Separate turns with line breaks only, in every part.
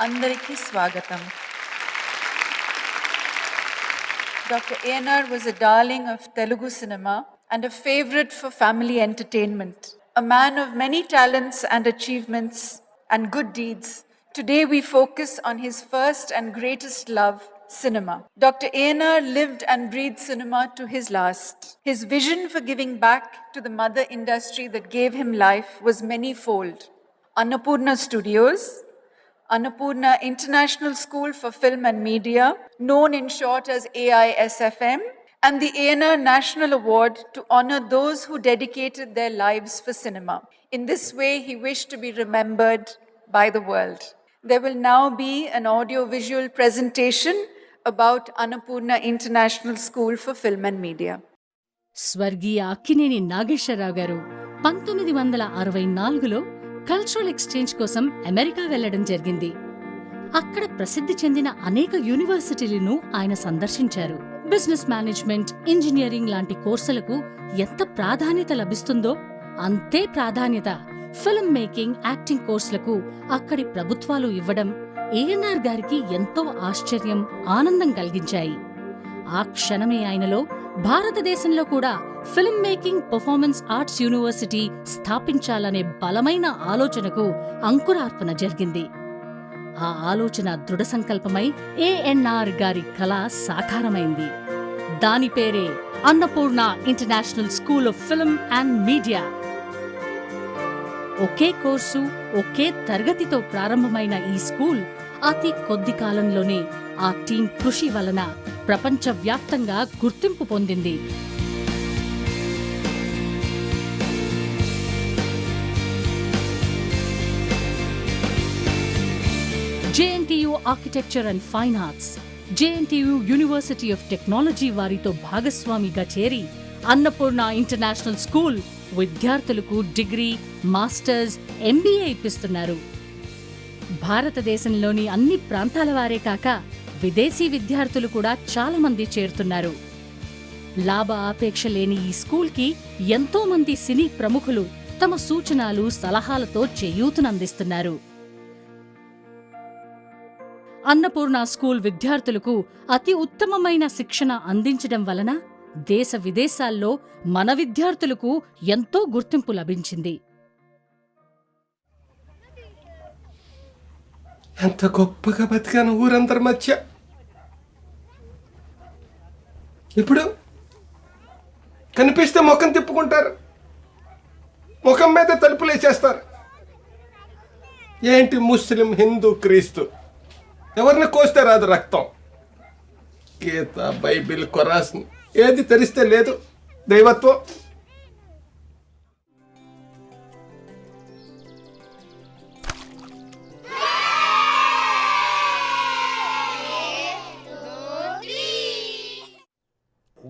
Andariki Swagatam. Dr. A.N.R. was a darling of Telugu cinema and a favorite for family entertainment. A man of many talents and achievements and good deeds, today we focus on his first and greatest love, cinema. Dr. A.N.R. lived and breathed cinema to his last. His vision for giving back to the mother industry that gave him life was many-fold. Annapurna Studios, Annapurna International School for Film and Media, known in short as AISFM, and the A.N.R. National Award to honor those who dedicated their lives for cinema. In this way, he wished to be remembered by the world. There will now be an audio-visual presentation about Annapurna International School for Film and Media.
స్వర్గీయ అక్కినేని నాగేశ్వరరావు గారు 1964లో cultural exchange కోసం America వెళ్లడం జరిగింది. అక్కడ ప్రసిద్ధి చెందిన అనేక యూనివర్సిటీలను ఆయన సందర్శించారు. బిజినెస్ మేనేజ్మెంట్, ఇంజనీరింగ్ లాంటి కోర్సులకు ఎంత ప్రాధాన్యత లభిస్తుందో అంతే ప్రాధాన్యత ఫిల్మ్ మేకింగ్, యాక్టింగ్ కోర్సులకు అక్కడి ప్రభుత్వాలు ఇవ్వడం ఏఎన్ఆర్ గారికి ఎంతో ఆశ్చర్యం, ఆనందం కలిగించాయి. ఆ క్షణమే ఆయనలో భారతదేశంలో కూడా film making, performance arts university స్థాపించాలనే బలమైన ఆలోచనకు అంకురార్పణ జరిగింది. ఆ ఆలోచన దృఢ సంకల్పమై ఏఎన్ఆర్ గారి కళ సాకారమైంది. దాని పేరే Annapurna international school of film and media. ఒకే కోర్సు, ఒకే తరగతితో ప్రారంభమైన ఈ స్కూల్ అతి కొద్ది కాలంలోనే ఆ టీం కృషి వలన ప్రపంచవ్యాప్తంగా గుర్తింపు పొందింది. JNTU architecture and fine arts, JNTU university of technology వారితో భాగస్వామిగా చేరి అన్నపూర్ణ ఇంటర్నేషనల్ స్కూల్ విద్యార్థులకు డిగ్రీ, మాస్టర్స్, ఎంబీఏ ఇప్పిస్తున్నారు. భారతదేశంలోని అన్ని ప్రాంతాల వారే కాక విదేశీ విద్యార్థులు కూడా చాలా మంది చేరుతున్నారు. లాభ ఆపేక్ష లేని ఈ స్కూల్కి ఎంతో మంది సినీ ప్రముఖులు తమ సూచనలు, సలహాలతో చేయూతనందిస్తున్నారు. అన్నపూర్ణ స్కూల్ విద్యార్థులకు అతి ఉత్తమమైన శిక్షణ అందించడం వలన దేశ విదేశాల్లో మన విద్యార్థులకు ఎంతో గుర్తింపు లభించింది.
ఎంత గొప్పగా బతికాను ఊరందరి మధ్య. ఇప్పుడు కనిపిస్తే ముఖం తిప్పుకుంటారు, ముఖం మీద తలుపులు వేసేస్తారు. ఏంటి ముస్లిం, హిందూ, క్రీస్తు, ఎవరిని కోస్తే రాదు రక్తం. గీత, బైబిల్, ఖురాన్ ఏది తెరిస్తే లేదు దైవత్వం.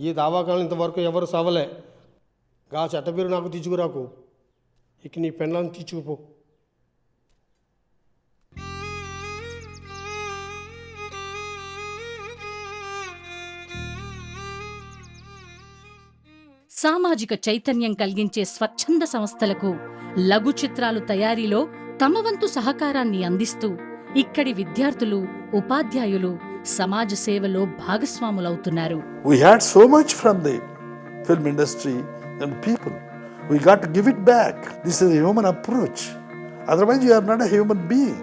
ఈ దావాకాలం ఇంతవరకు ఎవరు సావలే. గా చట్టబీరు నాకు తీసుకురాకు, ఇక నీ పెళ్ళాన్ని తీసుకుపో.
సామాజిక చైతన్యం కలిగించే స్వచ్ఛంద సంస్థలకు లఘు చిత్రాలు తయారీలో తమ వంతు సహకారాన్ని అందిస్తూ ఇక్కడి విద్యార్థులు, ఉపాధ్యాయులు సమాజ సేవలో భాగస్వాములవుతున్నారు.
We had so much from the film industry and people. We got to give it back. This is a human approach. Otherwise you are not a human being.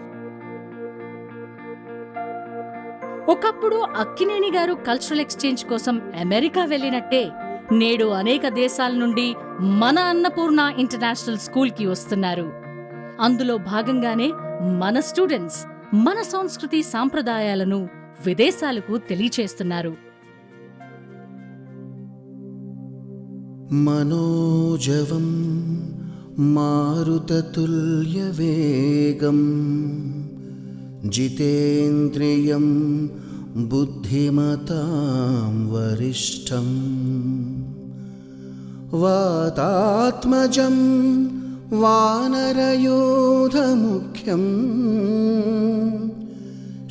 ఒకప్పుడు అక్కినేని గారు కల్చరల్ ఎక్స్చేంజ్ కోసం అమెరికా వెళ్ళినట్టే నేడు అనేక దేశాల నుండి మన Annapurna international స్కూల్కి వస్తున్నారు. అందులో భాగంగానే మన స్టూడెంట్స్ మన సంస్కృతి సాంప్రదాయాలను విదేశాలకు తెలియచేస్తున్నారు.
మనోజవం మారుతతుల్య వేగం జితేంద్రియం బుద్ధిమతాం వరిష్టం వాతాత్మజం వానరయోధముఖ్యం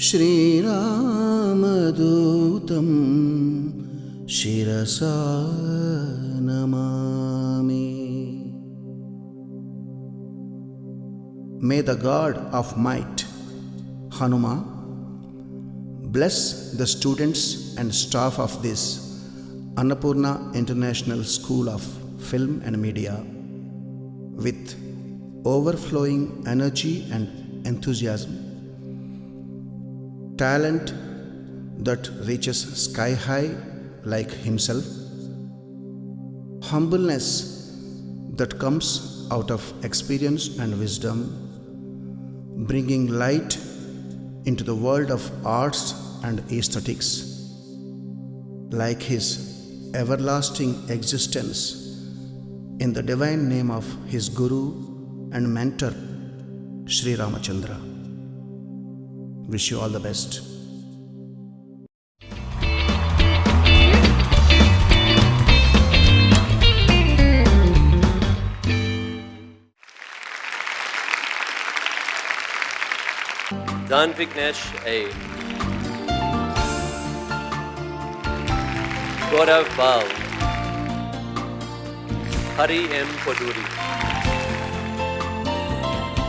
శ్రీరామదూతం శిరసా నమామి. May the God of might Hanuma, bless the students and staff of this Annapurna International School of Film and Media with overflowing energy and enthusiasm, talent that reaches sky high like himself, humbleness that comes out of experience and wisdom, bringing light into the world of arts and aesthetics, like his everlasting existence in the divine name of his Guru and mentor, Sri Ramachandra. Wish you all the best.
Dan Vignesh A. Gaurav Bal. Hari M. Poduri.